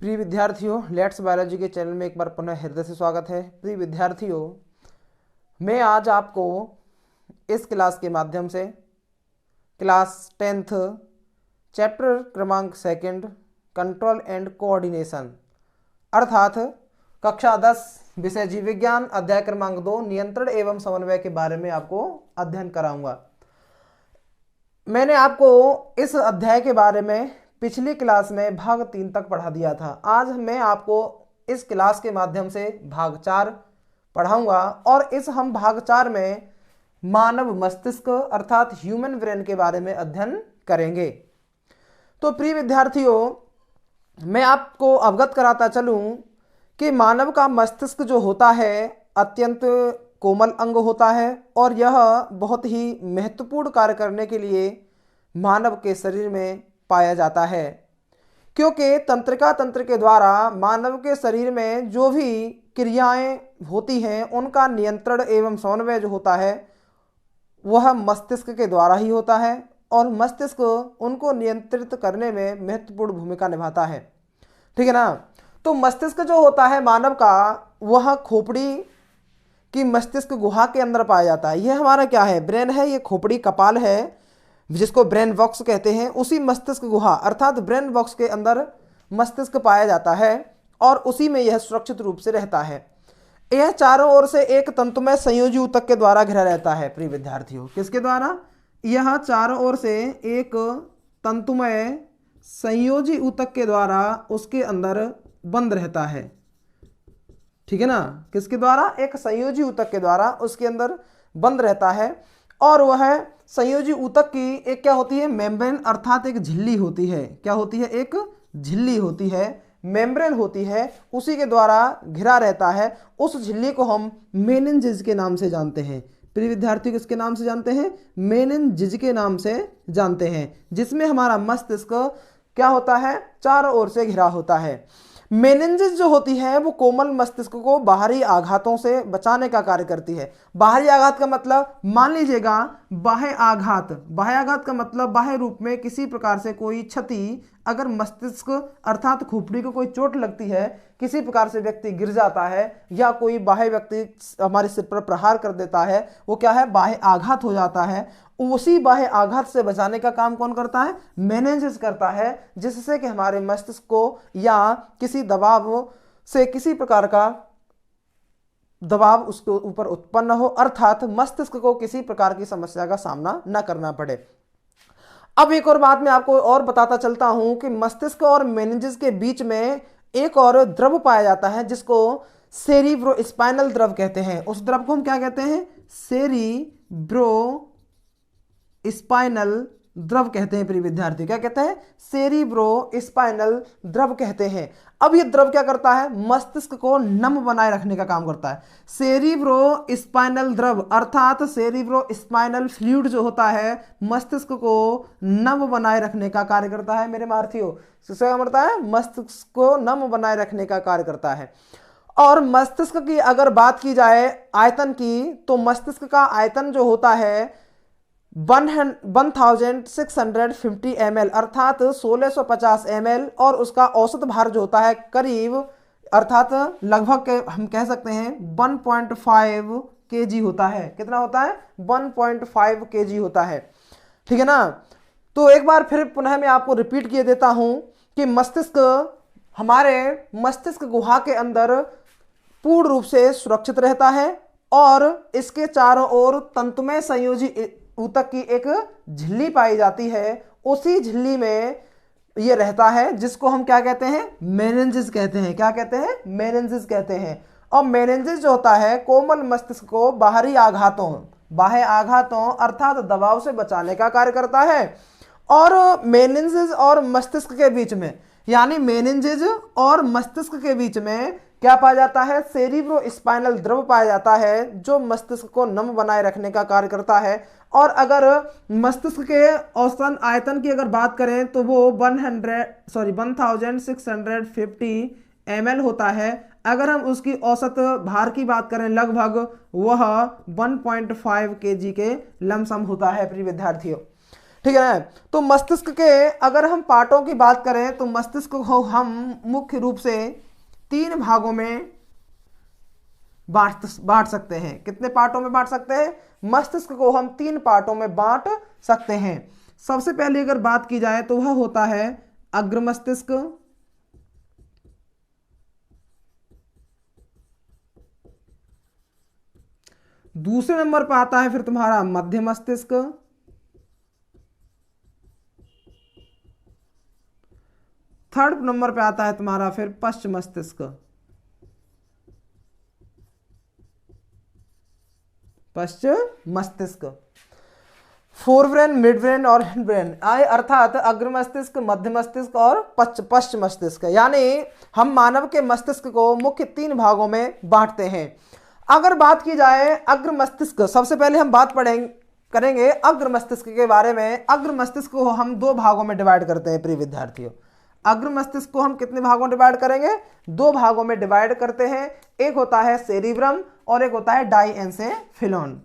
प्रिय विद्यार्थियों, let's biology के चैनल में एक बार पुनः हृदय से स्वागत है। प्रिय विद्यार्थियों, मैं आज आपको इस क्लास के माध्यम से क्लास 10th चैप्टर क्रमांक 2 कंट्रोल एंड कोऑर्डिनेशन अर्थात कक्षा 10 विषय जीव विज्ञान अध्याय क्रमांक 2 नियंत्रण एवं समन्वय के बारे में आपको अध्ययन कराऊंगा। मैंने आपको इस अध्याय के बारे में पिछली क्लास में भाग 3 तक पढ़ा दिया था। आज मैं आपको इस क्लास के माध्यम से भाग 4 पढ़ाऊंगा और इस हम भाग 4 में मानव मस्तिष्क अर्थात ह्यूमन ब्रेन के बारे में अध्ययन करेंगे। तो प्रिय विद्यार्थियों, मैं आपको अवगत कराता चलूं कि मानव का मस्तिष्क जो होता है अत्यंत कोमल अंग होता है और यह बहुत ही महत्वपूर्ण कार्य करने के लिए मानव के शरीर में पाया जाता है, क्योंकि तंत्रिका तंत्र के द्वारा मानव के शरीर में जो भी क्रियाएं होती हैं उनका नियंत्रण एवं समन्वय जो होता है वह मस्तिष्क के द्वारा ही होता है और मस्तिष्क उनको नियंत्रित करने में महत्वपूर्ण भूमिका निभाता है। ठीक है ना। तो मस्तिष्क जो होता है मानव का वह खोपड़ी की मस्तिष्क गुहा के अंदर पाया जाता है। यह हमारा क्या है, ब्रेन है। ये खोपड़ी कपाल है जिसको ब्रेन बॉक्स कहते हैं। उसी मस्तिष्क गुहा अर्थात ब्रेन बॉक्स के अंदर मस्तिष्क पाया जाता है और उसी में यह सुरक्षित रूप से रहता है। यह चारों ओर से एक तंतुमय संयोजी ऊतक के द्वारा घिरा रहता है। प्रिय विद्यार्थियों, किसके द्वारा? यह चारों ओर से एक तंतुमय संयोजी ऊतक के द्वारा उसके अंदर बंद रहता है। ठीक है ना। किसके द्वारा? एक संयोजी ऊतक के द्वारा उसके अंदर बंद रहता है और वह संयोजी ऊतक की एक क्या होती है, मेम्ब्रेन अर्थात एक झिल्ली होती है। क्या होती है? एक झिल्ली होती है, मेम्ब्रेन होती है, उसी के द्वारा घिरा रहता है। उस झिल्ली को हम मेनिन्जेस के नाम से जानते हैं। प्रिय विद्यार्थियों, किसके नाम से जानते हैं? मेनिन्जेस के नाम से जानते हैं, जिसमें हमारा मस्तिष्क क्या होता है, चारों ओर से घिरा होता है। मेनिन्जेस जो होती है वो कोमल मस्तिष्क को बाहरी आघातों से बचाने का कार्य करती है। बाहरी आघात का मतलब मान लीजिएगा बाह्य आघात। बाह्य आघात का मतलब बाह्य रूप में किसी प्रकार से कोई क्षति, अगर मस्तिष्क अर्थात खोपड़ी को कोई चोट लगती है, किसी प्रकार से व्यक्ति गिर जाता है या कोई बाह्य व्यक्ति हमारे सिर पर प्रहार कर देता है, वो क्या है, बाह्य आघात हो जाता है। उसी बाह्य आघात से बचाने का काम कौन करता है? मेनिन्जेस करता है, जिससे कि हमारे मस्तिष्क को या किसी दबाव से किसी प्रकार का दबाव उसके ऊपर उत्पन्न हो, अर्थात मस्तिष्क को किसी प्रकार की समस्या का सामना न करना पड़े। अब एक और बात मैं आपको और बताता चलता हूं कि मस्तिष्क और मेनिन्जेस के बीच में एक और द्रव पाया जाता है जिसको सेरिब्रोस्पाइनल द्रव कहते हैं। उस द्रव को हम क्या कहते हैं? सेरिब्रोस्पाइनल द्रव कहते हैं। प्रिय विद्यार्थी, क्या कहते हैं? सेरिब्रोस्पाइनल द्रव कहते हैं। अब ये द्रव क्या करता है? मस्तिष्क को नम बनाए रखने का काम करता है। सेरिब्रोस्पाइनल द्रव अर्थात सेरिब्रोस्पाइनल फ्लूइड जो होता है मस्तिष्क को नम बनाए रखने का कार्य करता है। मेरे मार्थियों, क्या करता है? मस्तिष्क को नम बनाए रखने का कार्य करता है। और मस्तिष्क की अगर बात की जाए आयतन की, तो मस्तिष्क का आयतन जो होता है 1650 ml अर्थात 1650 ml और उसका औसत भार जो होता है करीब अर्थात लगभग हम कह सकते हैं 1.5 kg होता है। कितना होता है? 1.5 kg होता है। ठीक है ना। तो एक बार फिर पुनः मैं आपको रिपीट किए देता हूं कि मस्तिष्क हमारे मस्तिष्क गुहा के अंदर पूर्ण रूप से सुरक्षित रहता है और इसके चारों ओर तंतुमय संयोजी ऊतक की एक झिल्ली पाई जाती है। उसी झिल्ली में ये रहता है जिसको हम क्या कहते हैं? मेनिन्जेस कहते हैं। क्या कहते हैं? मेनिन्जेस कहते हैं। और मेनिन्जेस जो होता है कोमल मस्तिष्क को बाहरी आघातों, बाह्य आघातों अर्थात दबाव से बचाने का कार्य करता है। और मेनिन्जेस और मस्तिष्क के बीच में, यानी मेनिन्जेस और मस्तिष्क के बीच में क्या पाया जाता है? सेरिब्रोस्पाइनल द्रव पाया जाता है जो मस्तिष्क को नम बनाए रखने का कार्य करता है। और अगर मस्तिष्क के औसतन आयतन की अगर बात करें तो वो 1650 ml होता है। अगर हम उसकी औसत भार की बात करें लगभग वह 1.5 kg के लमसम होता है। प्रिय विद्यार्थियों, ठीक है ना। तो मस्तिष्क के अगर हम पार्टों की बात करें तो मस्तिष्क को हम मुख्य रूप से 3 भागों में बांट सकते हैं। कितने पार्टों में बांट सकते हैं? मस्तिष्क को हम 3 पार्टों में बांट सकते हैं। सबसे पहले अगर बात की जाए तो वह होता है अग्र मस्तिष्क, दूसरे नंबर पर आता है फिर तुम्हारा मध्य मस्तिष्क, थर्ड नंबर पे आता है तुम्हारा फिर पश्च मस्तिष्क। पश्च मस्तिष्क, फोर ब्रेन, मिड ब्रेन और हिंड ब्रेन, अर्थात अग्र मस्तिष्क, मध्य मस्तिष्क और पश्च मस्तिष्क। यानी हम मानव के मस्तिष्क को मुख्य 3 भागों में बांटते हैं। अगर बात की जाए अग्र मस्तिष्क, सबसे पहले हम बात करेंगे अग्र मस्तिष्क के बारे में। अग्र मस्तिष्क को हम 2 भागों में डिवाइड करते हैं प्रिय विद्यार्थियों। अग्र मस्तिष्क को हम कितने भागों में डिवाइड करेंगे? 2 भागों में डिवाइड करते हैं। एक होता है सेरिब्रम और एक होता है डाइएन्सेफेलॉन।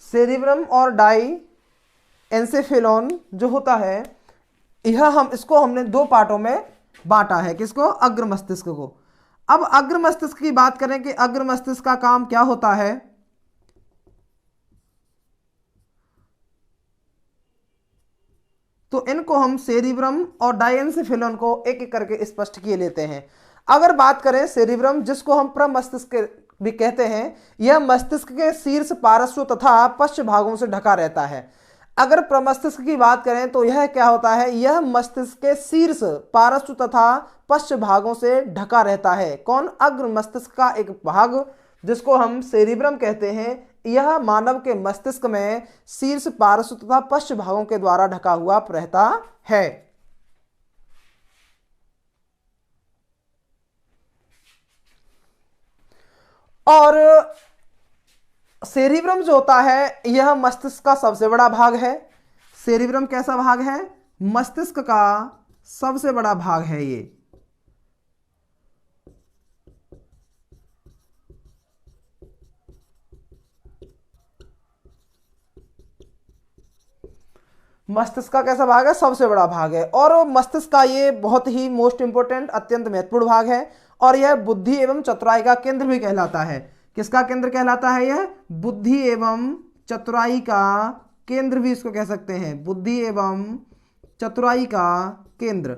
सेरिब्रम और डाइएन्सेफेलॉन जो होता है, इसको हमने 2 पार्टों में बांटा है। किसको? अग्र मस्तिष्क को। अब अग्र मस्तिष्क की बात करें कि अग्र मस्तिष्क का काम क्या होता है, तो इनको हम सेरिब्रम और डाइएन्सेफेलॉन को एक एक करके स्पष्ट किए लेते हैं। अगर बात करें सेरिब्रम, जिसको हम प्रमस्तिष्क भी कहते हैं, यह मस्तिष्क के शीर्ष, पार्श्व तथा पश्च भागों से ढका रहता है। अगर प्रमस्तिष्क की बात करें तो यह क्या होता है? यह मस्तिष्क के शीर्ष, पार्श्व तथा पश्च भागों से ढका रहता है। कौन? अग्र मस्तिष्क का एक भाग जिसको हम सेरिब्रम कहते हैं, यह मानव के मस्तिष्क में शीर्ष, पार्श्व तथा पश्च भागों के द्वारा ढका हुआ रहता है। और सेरिब्रम जो होता है यह मस्तिष्क का सबसे बड़ा भाग है। सेरिब्रम कैसा भाग है? मस्तिष्क का सबसे बड़ा भाग है ये। मस्तिष्क का कैसा भाग है? सबसे बड़ा भाग है। और मस्तिष्क का ये बहुत ही मोस्ट इंपोर्टेंट, अत्यंत महत्वपूर्ण भाग है। और यह बुद्धि एवं चतुराई का केंद्र भी कहलाता है। किसका केंद्र कहलाता है? यह बुद्धि एवं चतुराई का केंद्र भी इसको कह सकते हैं। बुद्धि एवं चतुराई का केंद्र।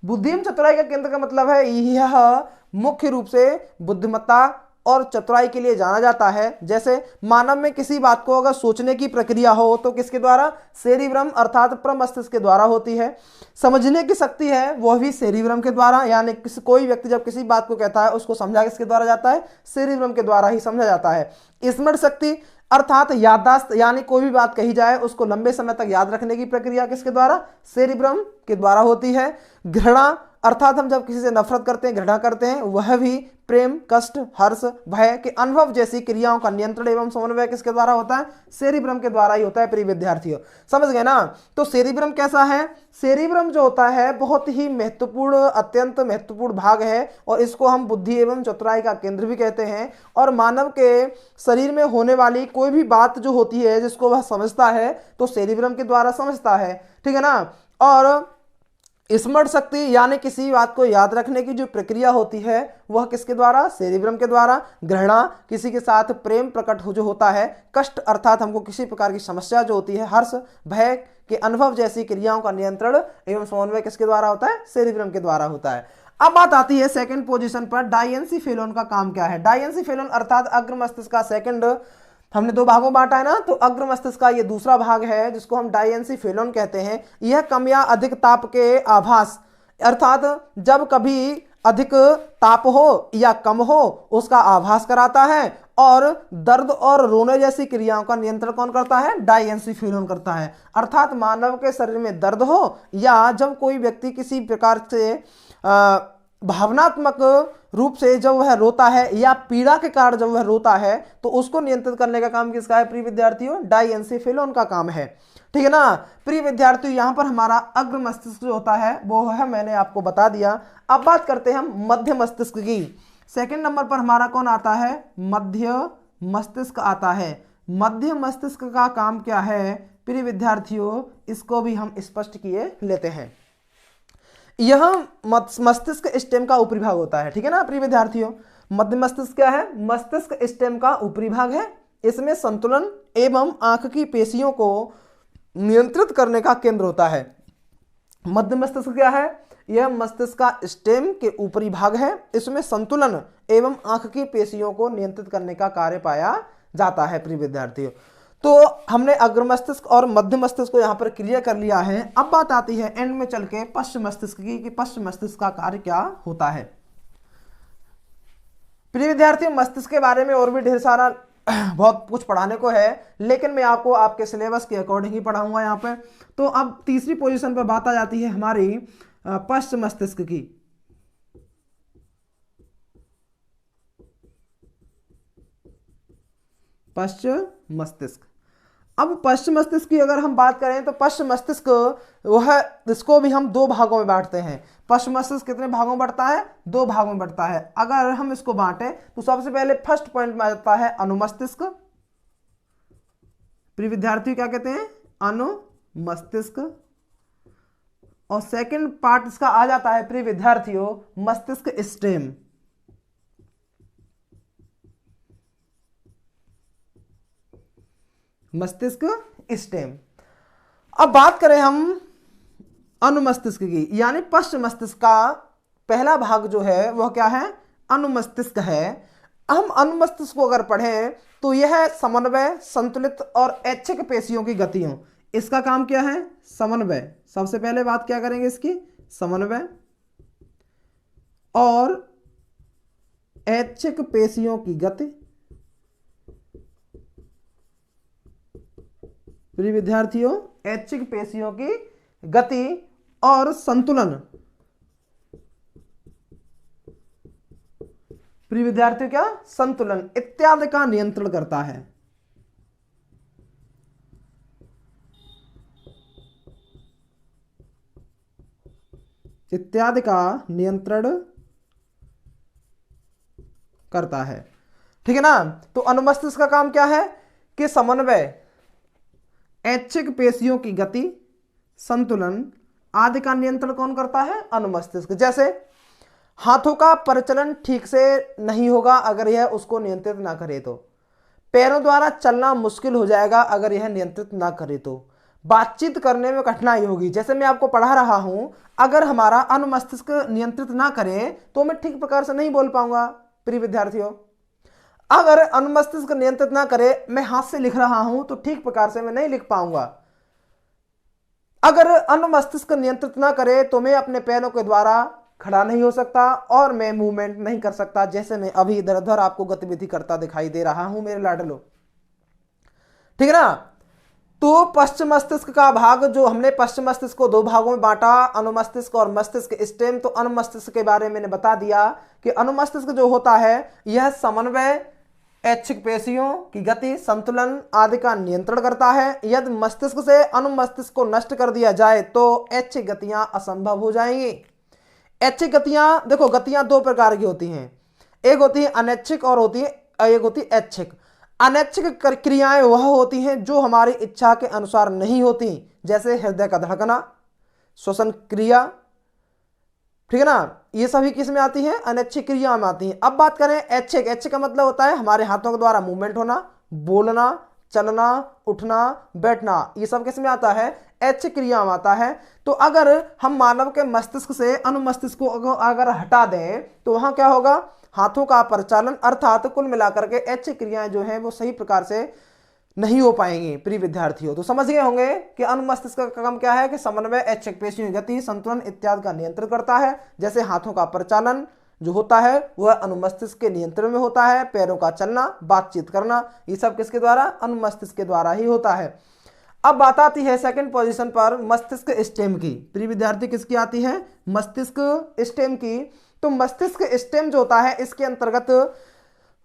बुद्धि एवं चतुराई का केंद्र का मतलब है यह मुख्य रूप से बुद्धिमत्ता और चतुराई के लिए जाना जाता है। जैसे मानव में किसी बात को अगर सोचने की प्रक्रिया हो तो किसके द्वारा? सेरिब्रम अर्थात प्रमस्तिष्क के द्वारा होती है। समझने की शक्ति है वह भी सेरिब्रम के द्वारा, यानी कोई व्यक्ति जब किसी बात को कहता है उसको समझा किसके द्वारा जाता है? सेरिब्रम के द्वारा ही समझा जाता है। स्मरण शक्ति अर्थात याददाश्त, यानी कोई भी बात कही जाए उसको लंबे समय तक याद रखने की प्रक्रिया किसके द्वारा? सेरिब्रम के द्वारा होती है। घृणा अर्थात हम जब किसी से नफरत करते हैं, घृणा करते हैं, वह भी प्रेम, कष्ट, हर्ष, भय के अनुभव जैसी क्रियाओं का नियंत्रण एवं समन्वय किसके द्वारा होता है? सेरिब्रम के द्वारा ही होता है प्रिय विद्यार्थियों। समझ गए ना? तो सेरिब्रम कैसा है? सेरिब्रम जो होता है बहुत ही महत्वपूर्ण, अत्यंत महत्वपूर्ण भाग है और इसको हम बुद्धि एवं चतुराई का केंद्र भी कहते हैं। और मानव के शरीर में होने वाली कोई भी बात जो होती है जिसको वह समझता है तो सेरिब्रम के द्वारा समझता है। ठीक है ना? और स्मरण शक्ति यानी किसी बात को याद रखने की जो प्रक्रिया होती है वह किसके द्वारा? सेरिब्रम के द्वारा। घृणा किसी के साथ प्रेम प्रकट हो जो होता है। कष्ट अर्थात हमको किसी प्रकार की समस्या जो होती है। हर्ष, भय के अनुभव जैसी क्रियाओं का नियंत्रण एवं समन्वय किसके द्वारा होता है? सेरिब्रम के द्वारा होता है। अब बात आती है सेकंड पोजीशन पर, डाइएन्सेफेलॉन का काम क्या है? डाइएन्सेफेलॉन अर्थात अग्र मस्तिष्क का सेकंड, हमने 2 भागों में बांटा है ना, तो अग्र मस्तिष्क का ये दूसरा भाग है जिसको हम डाइएन्सेफेलॉन कहते हैं। यह कम या अधिक ताप के आभास अर्थात जब कभी अधिक ताप हो या कम हो उसका आभास कराता है और दर्द और रोने जैसी क्रियाओं का नियंत्रण कौन करता है? डाइएंसिफिलिन करता है। अर्थात मानव के शरीर में दर्द हो या जब कोई व्यक्ति किसी प्रकार से भावनात्मक रूप से जब वह रोता है या पीड़ा के कारण जब वह रोता है, तो उसको नियंत्रित करने का काम किसका है प्रिय विद्यार्थियों? डाइएंसिफिलिन का काम है। ठीक है ना प्रिय विद्यार्थियों, यहां पर हमारा अग्र मस्तिष्क जो होता है वो है, मैंने आपको बता दिया। अब बात करते हैं हम मध्य मस्तिष्क की। सेकंड नंबर पर हमारा कौन आता है? मध्य मस्तिष्क आता है। मध्य मस्तिष्क का काम क्या है प्रिय विद्यार्थियों? इसको भी हम स्पष्ट किए लेते हैं। यह मस्तिष्क स्टेम का ऊपरी भाग होता है। ठीक है ना प्रिय विद्यार्थियों, मध्य मस्तिष्क क्या है? मस्तिष्क स्टेम का ऊपरी भाग है। इसमें संतुलन एवं आंख की पेशियों को नियंत्रित करने का केंद्र होता है। मध्य मस्तिष्क क्या है? यह मस्तिष्क का स्टेम के ऊपरी भाग है। इसमें संतुलन एवं आंख की पेशियों को नियंत्रित करने का कार्य पाया जाता है प्रिय विद्यार्थियों। तो हमने अग्र मस्तिष्क और मध्य मस्तिष्क को यहाँ पर क्लियर कर लिया है। अब बात आती है एंड में चल के पश्च मस्तिष्क की, कि पश्च मस्तिष्क का कार्य क्या होता है। प्रिय विद्यार्थियों, मस्तिष्क के बारे में और भी ढेर सारा बहुत कुछ पढ़ाने को है, लेकिन मैं आपको आपके सिलेबस के अकॉर्डिंग ही पढ़ाऊंगा यहाँ पे। तो अब तीसरी पोजीशन पर बात आ जाती है हमारी पश्च मस्तिष्क की। पश्च मस्तिष्क। अब पश्च मस्तिष्क की अगर हम बात करें तो पश्च मस्तिष्क वह, इसको भी हम दो भागों में बांटते हैं। पश्च मस्तिष्क कितने भागों में बढ़ता है? दो भागों में बढ़ता है। अगर हम इसको बांटे तो सबसे पहले फर्स्ट पॉइंट में आ जाता है अनुमस्तिष्क। प्रिय विद्यार्थी क्या कहते हैं? अनुमस्तिष्क। और सेकंड पार्ट इसका आ जाता है प्रिय विद्यार्थियों मस्तिष्क स्टेम। मस्तिष्क स्टेम। अब बात करें हम अनुमस्तिष्क की, यानी पश्च मस्तिष्क का पहला भाग जो है वह क्या है? अनुमस्तिष्क है। हम अनुमस्तिष्क को अगर पढ़ें तो यह समन्वय, संतुलित और ऐच्छिक पेशियों की गतियों, इसका काम क्या है? समन्वय। सबसे पहले बात क्या करेंगे इसकी? समन्वय और ऐच्छिक पेशियों की गति। प्रिय विद्यार्थियों, ऐच्छिक पेशियों की गति और संतुलन। प्रिय विद्यार्थियों क्या? संतुलन इत्यादि का नियंत्रण करता है। इत्यादि का नियंत्रण करता है। ठीक है ना। तो अनुमस्तिष्क का काम क्या है? कि समन्वय, ऐच्छिक पेशियों की गति, संतुलन आदि का नियंत्रण कौन करता है? अनुमस्तिष्क। जैसे हाथों का परिचलन ठीक से नहीं होगा अगर यह उसको नियंत्रित ना करे तो, पैरों द्वारा चलना मुश्किल हो जाएगा अगर यह नियंत्रित ना करे तो, बातचीत करने में कठिनाई होगी। जैसे मैं आपको पढ़ा रहा हूं, अगर हमारा अनुमस्तिष्क नियंत्रित ना करे तो मैं ठीक प्रकार से नहीं बोल पाऊंगा। प्रिय विद्यार्थियों, अगर अनुमस्तिष्क नियंत्रित ना करे, मैं हाथ से लिख रहा हूं तो ठीक प्रकार से मैं नहीं लिख पाऊंगा। अगर अनुमस्तिष्क नियंत्रित ना करे तो मैं अपने पैरों के द्वारा खड़ा नहीं हो सकता और मैं मूवमेंट नहीं कर सकता, जैसे मैं अभी इधर उधर आपको गतिविधि करता दिखाई दे रहा हूं मेरे लाडलो। ठीक है ना। तो पश्च मस्तिष्क का भाग जो हमने पश्च मस्तिष्क को दो भागों में बांटा, अनुमस्तिष्क और मस्तिष्क स्टेम। तो अनुमस्तिष्क के बारे में मैंने बता दिया कि अनुमस्तिष्क जो होता है यह समन्वय, ऐच्छिक पेशियों की गति, संतुलन आदि का नियंत्रण करता है। यदि मस्तिष्क से अनुमस्तिष्क को नष्ट कर दिया जाए तो ऐच्छिक गतियां असंभव हो जाएंगी। ऐच्छिक गतियां, देखो गतियां दो प्रकार की होती हैं, एक होती है अनैच्छिक और एक होती है ऐच्छिक। अनैच्छिक क्रियाएं वह होती हैं जो हमारी इच्छा के अनुसार नहीं होती, जैसे हृदय का धड़कना, श्वसन क्रिया। ठीक है ना। ये सभी किस में आती है? अनैच्छिक क्रिया में आती है। अब बात करें ऐच्छिक। ऐच्छिक का मतलब होता है हमारे हाथों के द्वारा मूवमेंट होना, बोलना, चलना, उठना, बैठना, ये सब किस में आता है? ऐच्छिक क्रिया में आता है। तो अगर हम मानव के मस्तिष्क से अनुमस्तिष्क को अगर हटा दें तो वहां क्या होगा? हाथों का परिचालन, अर्थात कुल मिलाकर के ऐच्छिक क्रियाएं जो हैं वो सही प्रकार से नहीं हो पाएंगी। प्रिय विद्यार्थियों, तो समझ गए होंगे कि अनुमस्तिष्क का काम क्या है? कि समन्वय, ऐच्छिक पेशियों की गति, संतुलन इत्यादि का नियंत्रण करता है। जैसे हाथों का परिचालन, जो होता है वह अनुमस्तिष्क के नियंत्रण में होता है। पैरों का चलना, बातचीत करना, ये सब किसके द्वारा? अनुमस्तिष्क के द्वारा ही होता है। अब बात आती है सेकंड पोजीशन पर मस्तिष्क स्टेम की। प्रिय विद्यार्थी किसकी आती है? मस्तिष्क स्टेम की। तो मस्तिष्क स्टेम जो होता है इसके अंतर्गत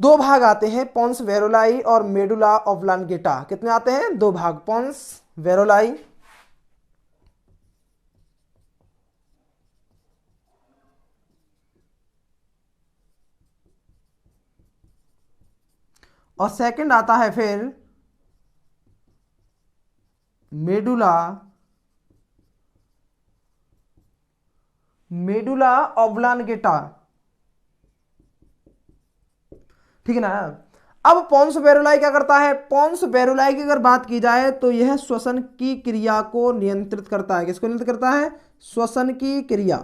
दो भाग आते हैं, पोन्स वेरोलाई और मेडुला ऑब्लांगेटा। कितने आते हैं? दो भाग, पोन्स वेरोलाई और सेकंड आता है फिर मेडुला ऑब्लांगेटा। ठीक है ना। अब पोन्स वेरोलाई क्या करता है? पोन्स वेरोलाई की अगर बात की जाए तो यह श्वसन की क्रिया को नियंत्रित करता है। किसको नियंत्रित करता है? श्वसन की क्रिया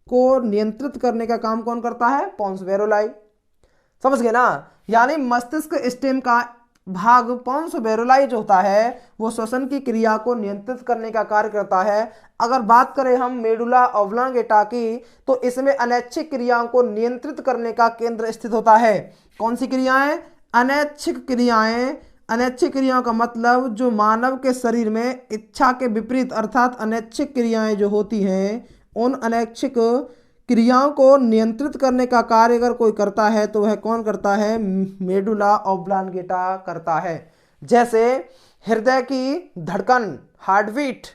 को नियंत्रित करने का काम कौन करता है? पोन्स वेरोलाई। समझ गए ना। यानी मस्तिष्क स्टेम का भाग पोन्स वेरोलाई जो होता है वो श्वसन की क्रिया को नियंत्रित करने का कार्य करता है। अगर बात करें हम मेडुला ऑब्लांगेटा की तो इसमें अनैच्छिक क्रियाओं को नियंत्रित करने का केंद्र स्थित होता है। कौन सी क्रियाएं? अनैच्छिक क्रियाएं। अनैच्छिक क्रियाओं का मतलब जो मानव के शरीर में इच्छा के विपरीत अर्थात अनैच्छिक क्रियाएं जो होती हैं, उन अनैच्छिक क्रियाओं को नियंत्रित करने का कार्य अगर कोई करता है तो वह कौन करता है? मेडुला ऑब्लांगेटा करता है। जैसे हृदय की धड़कन, हार्टबीट,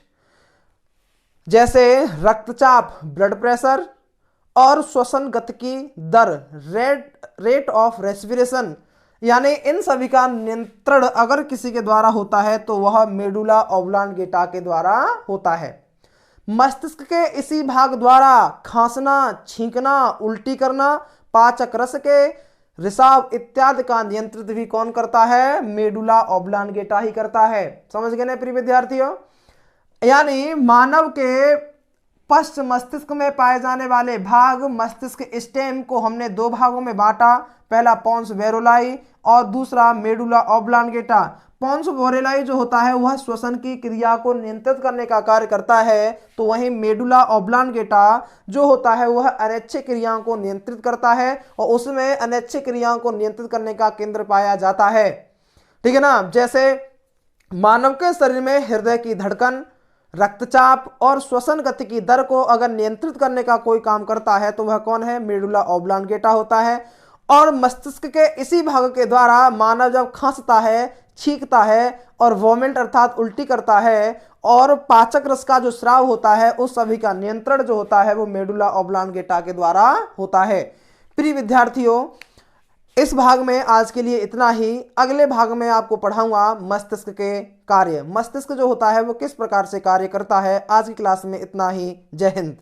जैसे रक्तचाप, ब्लड प्रेशर, और श्वसन गति की दर, रेट ऑफ रेस्पिरेशन, यानी इन सभी का नियंत्रण अगर किसी के द्वारा होता है तो वह मेडुला ऑब्लांगेटा के द्वारा होता है। मस्तिष्क के इसी भाग द्वारा खांसना, छींकना, उल्टी करना, पाचक रस के रिसाव इत्यादि का नियंत्रित भी कौन करता है? मेडुला ऑब्लांगेटा ही करता है। समझ गए ना प्रिय विद्यार्थियों। यानी मानव के पश्च मस्तिष्क में पाए जाने वाले भाग मस्तिष्क स्टेम को हमने दो भागों में बांटा, पहला पोन्स वेरोलाई और दूसरा मेडुला ऑब्लांगेटा। पोन्स वेरोलाई जो होता है वह श्वसन की क्रिया को नियंत्रित करने का कार्य करता है, तो वहीं मेडुला ऑब्लांगेटा जो होता है वह अनैच्छिक क्रियाओं को नियंत्रित करता है और उसमें अनैच्छिक क्रियाओं को नियंत्रित करने का केंद्र पाया जाता है। ठीक है ना। जैसे मानव के शरीर में हृदय की धड़कन, रक्तचाप और श्वसन गति की दर को अगर नियंत्रित करने का कोई काम करता है तो वह कौन है? मेडुला ऑब्लांगेटा होता है। और मस्तिष्क के इसी भाग के द्वारा मानव जब खांसता है, छींकता है और वोमिट अर्थात उल्टी करता है और पाचक रस का जो स्राव होता है उस सभी का नियंत्रण जो होता है वो मेडुला ऑब्लांगेटा के द्वारा होता है। प्रिय विद्यार्थियों, इस भाग में आज के लिए इतना ही। अगले भाग में आपको पढ़ाऊंगा मस्तिष्क के कार्य। मस्तिष्क जो होता है वो किस प्रकार से कार्य करता है। आज की क्लास में इतना ही। जय हिंद।